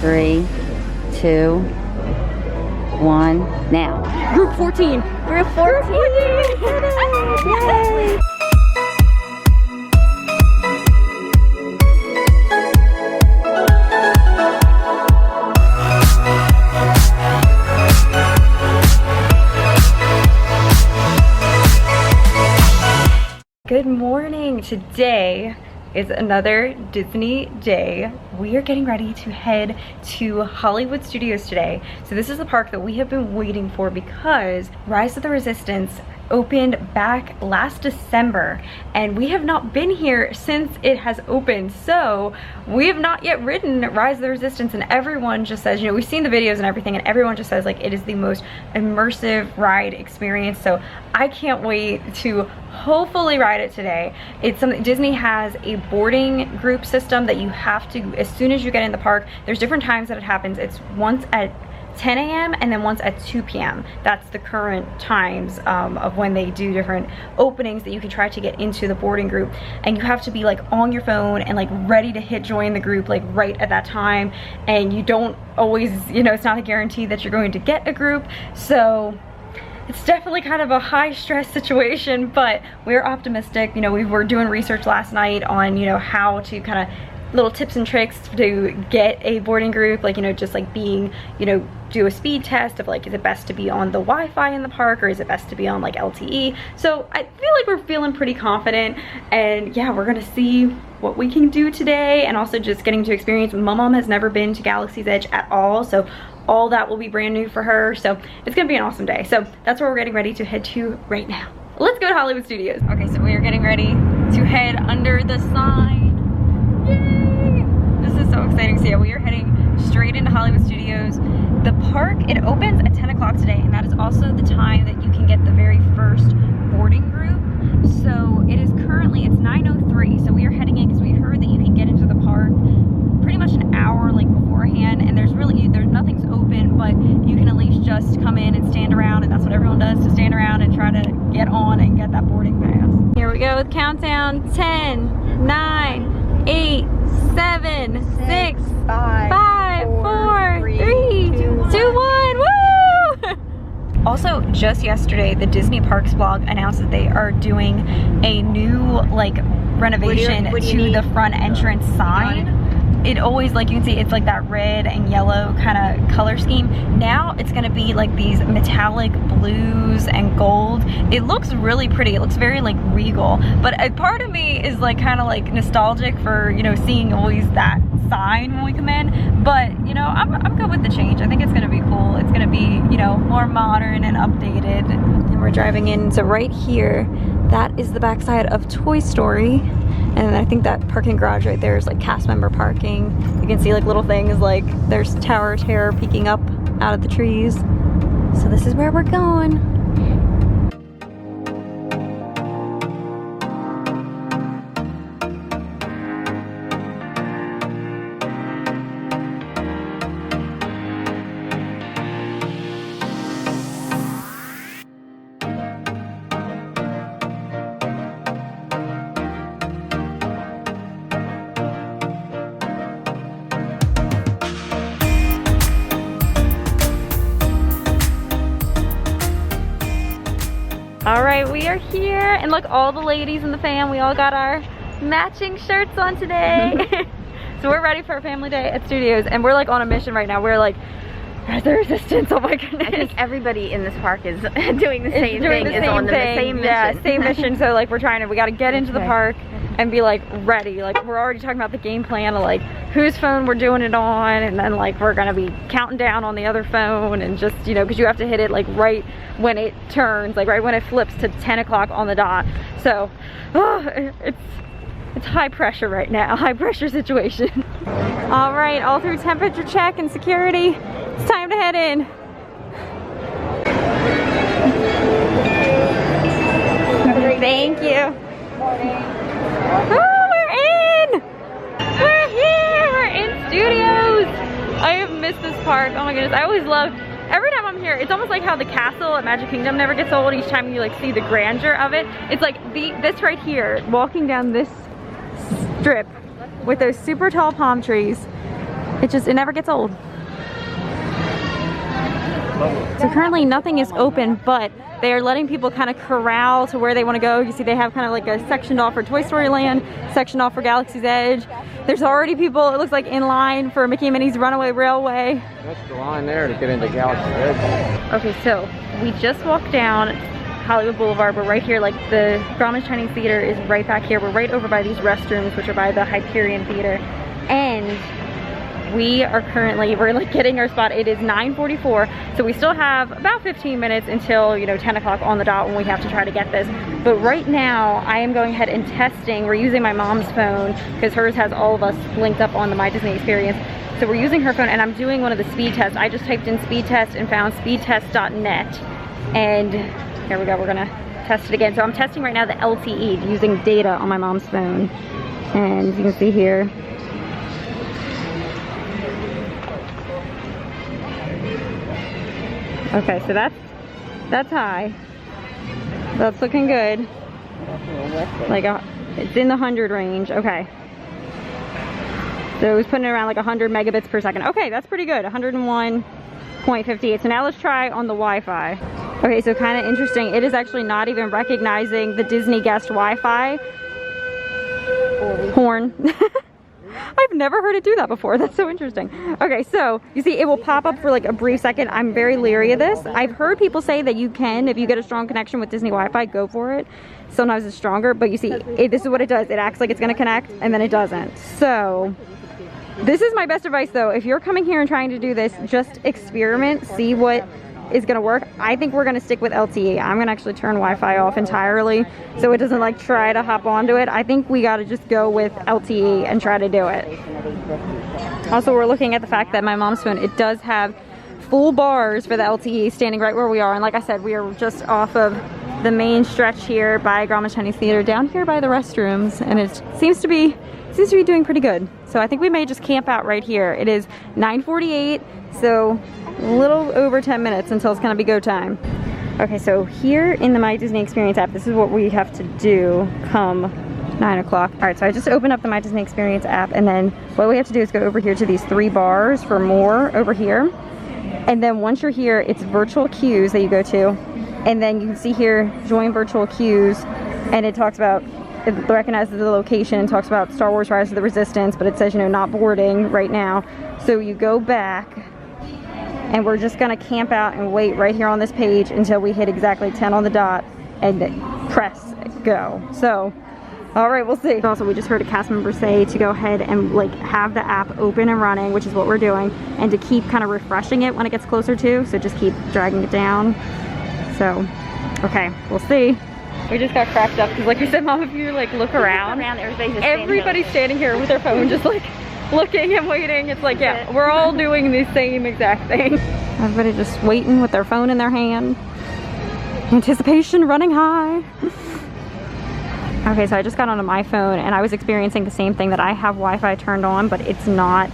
3, 2, 1, now. Group 14. Group 14! Yay! Good morning. Today is another Disney day. We are getting ready to head to Hollywood Studios today. So this is the park that we have been waiting for because Rise of the Resistance opened back last December and we have not been here since it has opened. So we have not yet ridden Rise of the Resistance, and everyone just says, you know, we've seen the videos and everything, and everyone just says like it is the most immersive ride experience. So I can't wait to hopefully ride it today. It's something Disney has a boarding group system that you have to, as soon as you get in the park, there's different times that it happens. It's once at 10 a.m. and then once at 2 p.m. That's the current times of when they do different openings that you can try to get into the boarding group, and you have to be like on your phone and like ready to hit join the group like right at that time, and you don't always, you know, it's not a guarantee that you're going to get a group. So it's definitely kind of a high stress situation, but we're optimistic. You know, we were doing research last night on, you know, how to kind of little tips and tricks to get a boarding group, like, you know, just like being, you know, do a speed test of like, is it best to be on the Wi-Fi in the park or is it best to be on like LTE? So I feel like we're feeling pretty confident, and yeah, we're gonna see what we can do today, and also just getting to experience. My mom has never been to Galaxy's Edge at all, so all that will be brand new for her. So it's gonna be an awesome day. So that's where we're getting ready to head to right now. Let's go to Hollywood Studios. Okay, so we are getting ready to head under the sign. Yay! This is so exciting. So yeah, we are heading straight into Hollywood Studios. The park, it opens at 10 o'clock today, and that is also the time that you can get the very first boarding group. So it is currently, it's 9:03, so we are heading in because we heard that you can get into the park pretty much an hour like beforehand, and there's nothing's open, but you can at least just come in and stand around, and that's what everyone does, to stand around and try to get on and get that boarding pass. Here we go with countdown. 10, 9, 8, 7, 6, 5, 4, 3, 2, 1. Woo! Also, just yesterday, the Disney Parks blog announced that they are doing a new like renovation to the front entrance sign. It always, like you can see, it's like that red and yellow kind of color scheme. Now it's gonna be like these metallic blues and gold. It looks really pretty. It looks very like regal. But a part of me is like kind of like nostalgic for, you know, seeing always that sign when we come in. But, you know, I'm good with the change. I think it's gonna be cool. It's gonna be, you know, more modern and updated. And we're driving in, so right here, that is the backside of Toy Story. And I think that parking garage right there is like cast member parking. You can see like little things like there's Tower of Terror peeking up out of the trees. So this is where we're going. All right, we are here, and look, all the ladies in the fam, we all got our matching shirts on today. So we're ready for a family day at Studios, and we're like on a mission right now. We're like, Rise of the Resistance, oh my goodness. I think everybody in this park is doing the same thing, is on the same mission. Yeah, same mission. So like we gotta get into the park and be like ready. Like we're already talking about the game plan of like whose phone we're doing it on, and then like we're gonna be counting down on the other phone, and just, you know, because you have to hit it like right when it turns, like right when it flips to 10 o'clock on the dot. So it's high pressure right now, high pressure situation. All right, all through temperature check and security, it's time to head in. Thank you. Oh, we're in! We're here! We're in Studios! I have missed this park. Oh my goodness, I always love, every time I'm here, it's almost like how the castle at Magic Kingdom never gets old. Each time you like see the grandeur of it. It's like this right here, walking down this strip with those super tall palm trees. It never gets old. So currently nothing is open, but they are letting people kind of corral to where they want to go. You see they have kind of like a section off for Toy Story Land, section off for Galaxy's Edge. There's already people, it looks like, in line for Mickey and Minnie's Runaway Railway. That's the line there to get into Galaxy's Edge. Okay, so we just walked down Hollywood Boulevard. We're right here, like the Grauman's Chinese Theater is right back here. We're right over by these restrooms, which are by the Hyperion Theater. And we are currently, we're like getting our spot. It is 9:44, so we still have about 15 minutes until, you know, 10 o'clock on the dot when we have to try to get this. But right now, I am going ahead and testing. We're using my mom's phone because hers has all of us linked up on the My Disney Experience. So we're using her phone, and I'm doing one of the speed tests. I just typed in speed test and found speedtest.net. And here we go, we're gonna test it again. So I'm testing right now the LTE using data on my mom's phone. And you can see here, okay, so that's high. That's looking good. Like it's in the 100 range. Okay. So it was putting it around like 100 megabits per second. Okay, that's pretty good. 101.58. So now let's try on the Wi-Fi. Okay, so kind of interesting. It is actually not even recognizing the Disney guest Wi-Fi horn. I've never heard it do that before. That's so interesting. Okay, so you see it will pop up for like a brief second. I'm very leery of this. I've heard people say that you can, if you get a strong connection with Disney Wi-Fi, go for it. Sometimes it's stronger, but you see, this is what it does. It acts like it's gonna connect and then it doesn't. So this is my best advice though. If you're coming here and trying to do this, just experiment, see what is gonna work. I think we're gonna stick with LTE. I'm gonna actually turn Wi-Fi off entirely so it doesn't like try to hop onto it. I think we gotta just go with LTE and try to do it. Also, we're looking at the fact that my mom's phone, it does have full bars for the LTE standing right where we are. And like I said, we are just off of the main stretch here by Grauman's Chinese Theater, down here by the restrooms, and it seems to be doing pretty good. So I think we may just camp out right here. It is 9:48, so a little over 10 minutes until it's gonna be go time. Okay, so here in the My Disney Experience app, this is what we have to do come 9 o'clock. All right, so I just opened up the My Disney Experience app, and then what we have to do is go over here to these 3 bars for more over here. And then once you're here, it's virtual queues that you go to. And then you can see here, join virtual queues, and it talks about, it recognizes the location and talks about Star Wars Rise of the Resistance, but it says, you know, not boarding right now. So you go back, and we're just gonna camp out and wait right here on this page until we hit exactly 10 on the dot and press go. So, all right, we'll see. Also, we just heard a cast member say to go ahead and like have the app open and running, which is what we're doing, and to keep kind of refreshing it when it gets closer to, so just keep dragging it down. So, okay, we'll see. We just got cracked up because, like I said, Mom, if you like look around, everybody's standing here with their phone just like looking and waiting. It's like, yeah, we're all doing the same exact thing. Everybody just waiting with their phone in their hand. Anticipation running high. Okay, so I just got onto my phone and I was experiencing the same thing, that I have Wi-Fi turned on, but it's not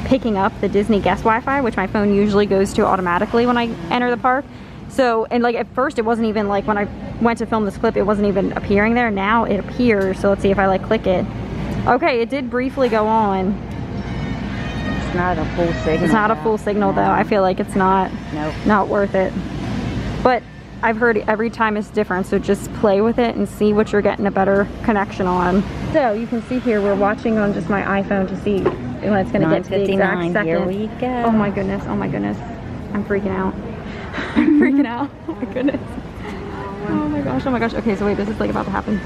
picking up the Disney guest Wi-Fi, which my phone usually goes to automatically when I enter the park. So, and like at first it wasn't even like, when I went to film this clip, it wasn't even appearing there. Now it appears, so let's see if I like click it. Okay, it did briefly go on. It's not a full signal. It's not a full signal though. I feel like it's not, not worth it. But I've heard every time it's different, so just play with it and see what you're getting a better connection on. So you can see here, we're watching on just my iPhone to see when it's gonna get to the exact second. Here we go. Oh my goodness, oh my goodness. I'm freaking out. I'm freaking out. Oh my goodness. Oh my gosh, oh my gosh. Okay, so wait, this is like about to happen.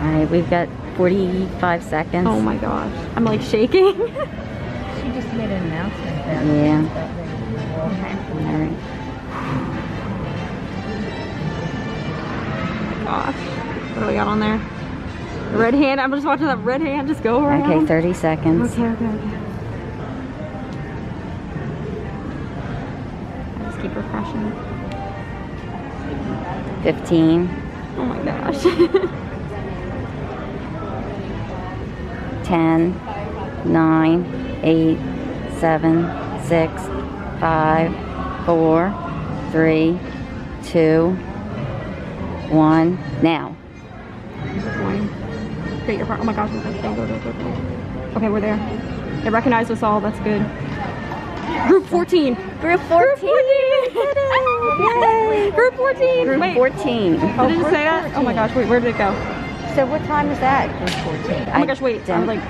All right, we've got 45 seconds. Oh my gosh. I'm like shaking. She just made an announcement there. Yeah. Okay. All right. Gosh. What do we got on there? The red hand. I'm just watching that red hand just go around. Okay, 30 seconds. Okay. Just keep refreshing. 15. Oh my gosh. 10, 9, 8, 7, 6, 5, 4, 3, 2, 1. Now. Get your part. Oh my gosh. Go. Okay, we're there. It recognized us all. That's good. Group 14. Group 14. Yay. Group 14. Group Wait, 14. did it just say that? Oh my gosh, wait, where did it go? So what time is that? Group 14. Oh my gosh, wait. I'm like,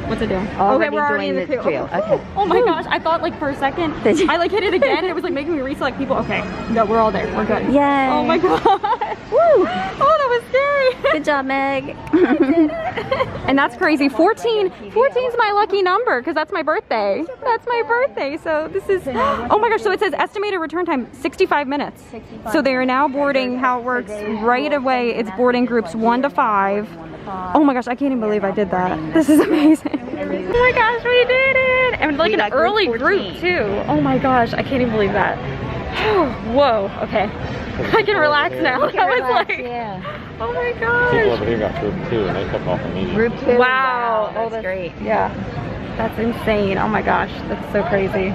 what's it doing? Okay, we're already in the queue. Okay. Oh my gosh, I thought like for a second, I like hit it again and it was like making me reselect people. Okay, no, we're all there. We're good. Yay. Oh my god. Woo. Oh, that was scary. Good job, Meg. And that's crazy. 14 is my lucky number because that's my birthday. That's my birthday. So this is, oh my gosh, so it says estimated return time 65 minutes. So they are now boarding, how it works right away. It's boarding groups 1 to 5. Oh my gosh, I can't even believe I did that. This is amazing. Oh my gosh, we did it. And like an early group too. Oh my gosh, I can't even believe that. Whoa, okay. I can relax now. That was like, yeah. oh my gosh. People over here got group 2 and they took off immediately. Group 2. Wow. Oh, that's great. Yeah. That's insane. Oh my gosh, that's so crazy.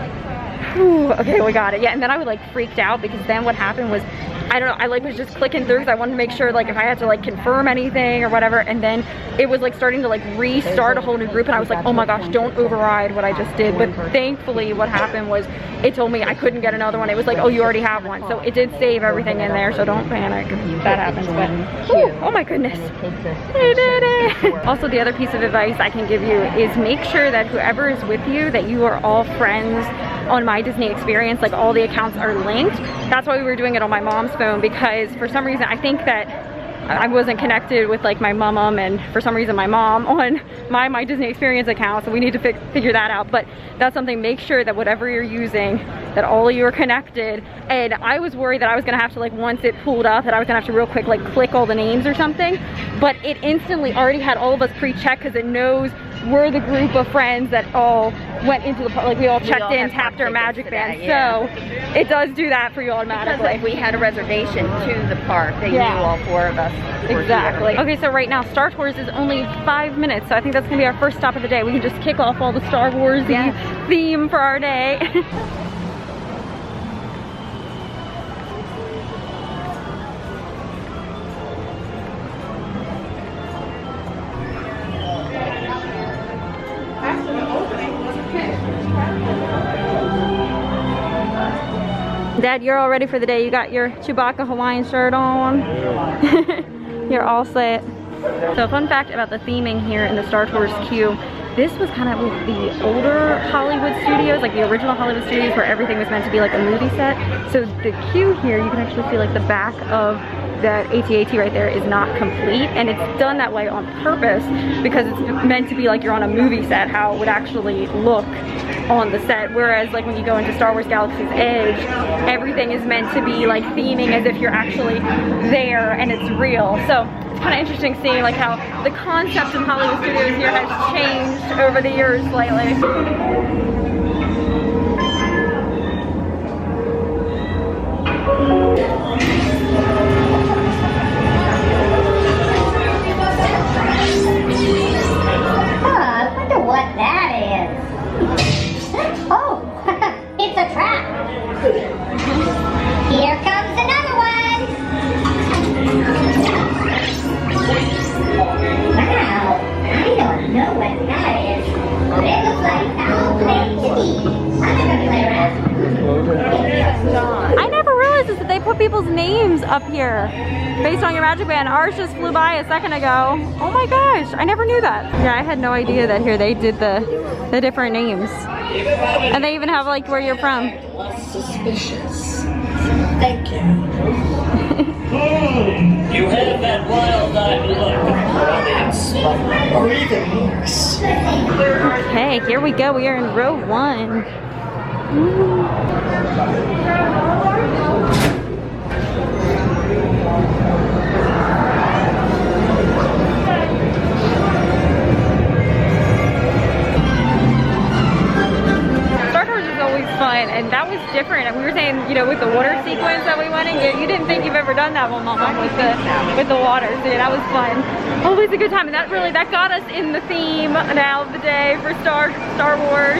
Whew. Okay, we got it. Yeah, and then I was like freaked out because then what happened was, I don't know, I like was just clicking through because I wanted to make sure like if I had to like confirm anything or whatever, and then it was like starting to like restart a whole new group and I was like, oh my gosh, don't override what I just did. But thankfully what happened was it told me I couldn't get another one. It was like, oh, you already have one. So it did save everything in there, so don't panic if that happens. But whew, oh my goodness, I did it. Also, the other piece of advice I can give you is make sure that whoever is with you, that you are all friends on My Disney Experience, like all the accounts are linked. That's why we were doing it on my mom's phone, because for some reason I think that I wasn't connected with like my mom, and for some reason my mom on my Disney Experience account, so we need to figure that out. But that's something, make sure that whatever you're using, that all of you are connected. And I was worried that I was gonna have to, like, once it pulled up, that I was gonna have to real quick like click all the names or something, but it instantly already had all of us pre-checked because it knows we're the group of friends that all went into the park, like we all checked in, tapped our magic band, so it does do that for you automatically. Like we had a reservation to the park, they knew all 4 of us. Exactly. Okay, so right now Star Tours is only 5 minutes, so I think that's gonna be our first stop of the day. We can just kick off all the Star Wars theme for our day. Dad, you're all ready for the day. You got your Chewbacca Hawaiian shirt on. You're all set. So fun fact about the theming here in the Star Tours queue, this was kind of the older Hollywood studios, like the original Hollywood studios where everything was meant to be like a movie set. So the queue here, you can actually see like the back of that AT-AT right there is not complete, and it's done that way on purpose because it's meant to be like you're on a movie set, how it would actually look on the set. Whereas like when you go into Star Wars Galaxy's Edge, everything is meant to be like theming as if you're actually there and it's real. So it's kind of interesting seeing like how the concept of Hollywood studios here has changed over the years slightly. I wonder what that is. Oh, it's a trap. Here comes another one. Wow, I don't know what that is, but it looks like foul play to me. I'm gonna play around. I never realized this, that they put people's names up here based on your magic band. Ours just flew by a second ago. Oh my gosh, I never knew that. Yeah, I had no idea that here they did the different names. And they even have like where you're from. Suspicious. Thank you. You have that wild-eyed look, Or even worse. Okay, here we go. We are in row 1. Fun, and that was different. And we were saying, you know, with the water sequence that we went in, you didn't think you've ever done that one, Mama, with the water. So yeah, that was fun. Always a good time, and that got us in the theme now of the day for Star Wars.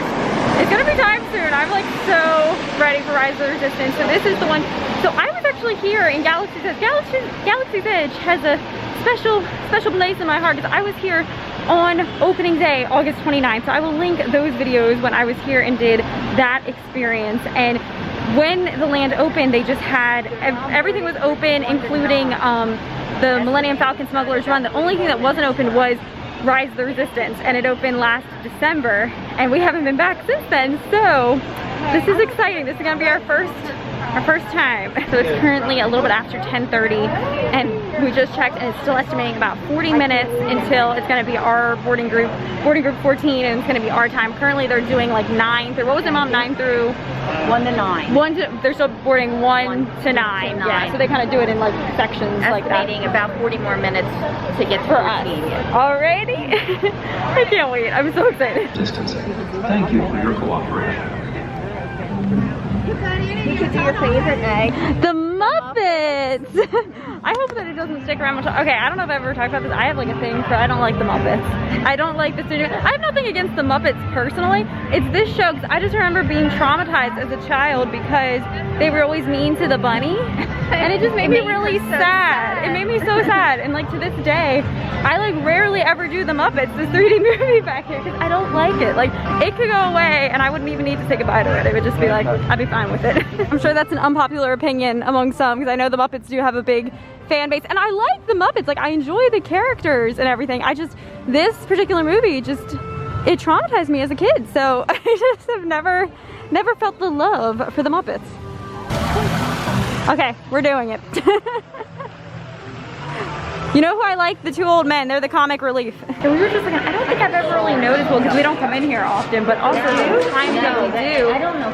It's gonna be time soon. I'm like so ready for Rise of the Resistance. So this is the one. So I was actually here in Galaxy's Edge. Galaxy's Edge has a special place in my heart because I was here on opening day, August 29th. So I will link those videos when I was here and did that experience. And when the land opened, they just had, everything was open, including the Millennium Falcon Smuggler's Run. The only thing that wasn't open was Rise of the Resistance, and it opened last December, and we haven't been back since then. So this is exciting. This is gonna be our first time. So it's currently a little bit after 10:30, and we just checked, and it's still estimating about 40 minutes until it's gonna be our boarding group 14, and it's gonna be our time. Currently they're doing like 9 through, what was it, Mom? 9 through 1 to 9. They're still boarding 1 to 9. Yeah, so they kind of do it in like sections like that. Estimating about 40 more minutes to get to For us. Alrighty. I can't wait. I'm so excited. Distancing. Thank you for your cooperation. You could do your favorite egg. The Muppets! I hope that it doesn't stick around much. Okay, I don't know if I've ever talked about this. I have like a thing for, I don't like the Muppets. I don't like the studio. I have nothing against the Muppets personally. It's this show, because I just remember being traumatized as a child because they were always mean to the bunny. And it just made me really sad. It made me so sad. And like to this day, I like rarely ever do the Muppets, this 3D movie back here, because I don't like it. Like, it could go away and I wouldn't even need to say goodbye to it. It would just be like, I'd be fine with it. I'm sure that's an unpopular opinion among some, because I know the Muppets do have a big fan base, and I like the Muppets. Like, I enjoy the characters and everything. This particular movie just, it traumatized me as a kid. So I just have never felt the love for the Muppets. Okay, we're doing it. You know who I like? The two old men. They're the comic relief. So we were just like, I don't think I've ever really noticed, well, because we don't come in here often, but also the times that we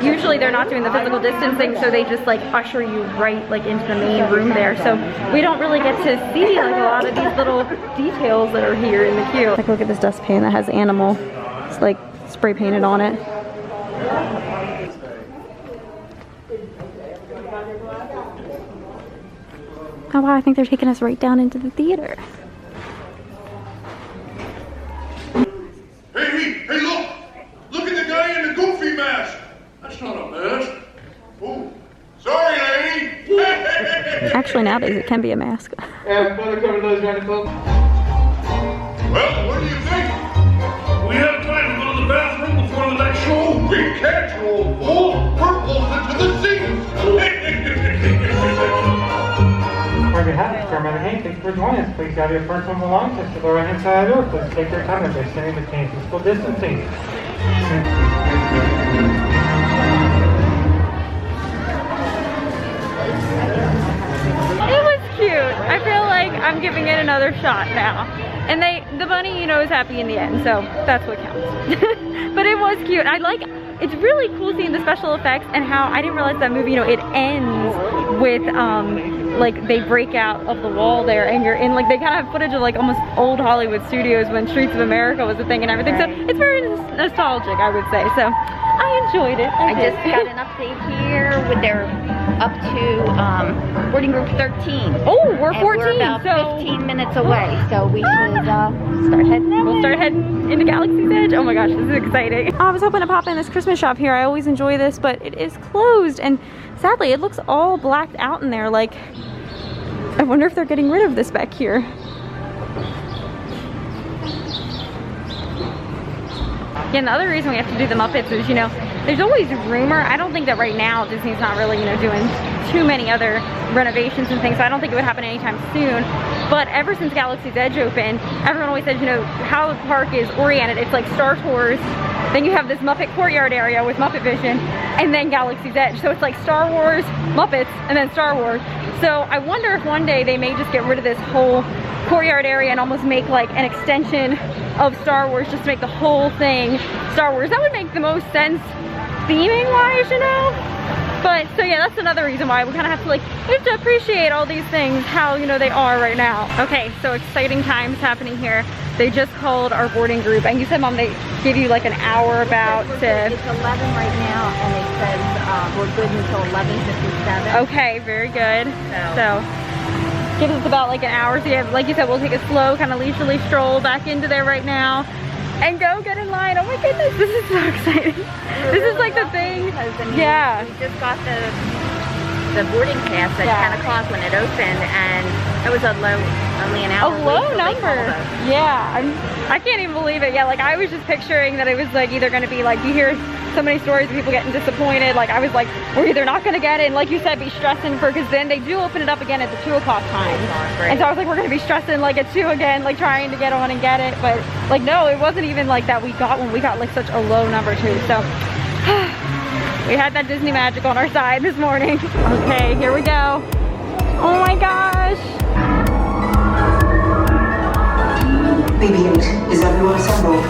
do, usually they're not doing the physical distancing, so they just like usher you right like into the main room there. So we don't really get to see like a lot of these little details that are here in the queue. Like, look at this dustpan that has animal. It's like spray painted on it. Oh wow, I think they're taking us right down into the theater. Hey, look! Look at the guy in the goofy mask! That's not a mask. Oh, sorry, lady! Actually, nowadays it can be a mask. Well, what do you think? We have time to go to the bathroom before the next show. We can't, you old fool! We're bolted to the seats! On behalf of Chairman Hank, thank you for joining us. Please have your personal belongings to the right-hand side of the door. Please take your time as they're standing between physical distancing. It was cute. I feel like I'm giving it another shot now. And the bunny, you know, is happy in the end, so that's what counts. But it was cute. It's really cool seeing the special effects and how I didn't realize that movie, you know, it ends with like they break out of the wall there and you're in, like, they kind of have footage of like almost old Hollywood studios when Streets of America was a thing and everything. So it's very nostalgic, I would say. So I enjoyed it. I just got an update here with their up to boarding group 13. Oh, we're 14. We're about 15 minutes away, so we should start heading that We'll start heading into Galaxy's Edge. Oh my gosh, this is exciting. I was hoping to pop in this Christmas shop here. I always enjoy this, but it is closed, and sadly it looks all blacked out in there. Like, I wonder if they're getting rid of this back here. Yeah, and the other reason we have to do the Muppets is, you know, there's always rumor. I don't think that right now Disney's not really, you know, doing too many other renovations and things, so I don't think it would happen anytime soon. But ever since Galaxy's Edge opened, everyone always says, you know, how the park is oriented. It's like Star Tours, then you have this Muppet courtyard area with Muppet Vision, and then Galaxy's Edge. So it's like Star Wars, Muppets, and then Star Wars. So I wonder if one day they may just get rid of this whole courtyard area and almost make like an extension of Star Wars, just to make the whole thing Star Wars. That would make the most sense theming wise, you know? But so yeah, that's another reason why we kind of have to we have to appreciate all these things, how, you know, they are right now. Okay, so exciting times happening here. They just called our boarding group, and you said, Mom, they give you like an hour about to... It's 11 right now, and it says we're good until 11:57. Okay, very good. So gives us about like an hour. So yeah, like you said, we'll take a slow, kind of leisurely stroll back into there right now and go get in line. Oh my goodness, this is so exciting. This is like the thing. Yeah. We just got the boarding pass at Yeah. 10 o'clock when it opened, and it was a low, only an hour. A low late, so they number. called us. Yeah, I can't even believe it. Yeah, like I was just picturing that it was like either gonna be like, you hear so many stories of people getting disappointed. Like I was like, we're either not gonna get it, and like you said, be stressing for, because then they do open it up again at the 2 o'clock time. And so I was like, we're gonna be stressing like at 2 again, like trying to get on and get it. But like, no, it wasn't even like that. We got one. We got like such a low number too. So we had that Disney magic on our side this morning. Okay, here we go. Oh my gosh. BB-8, is everyone assembled?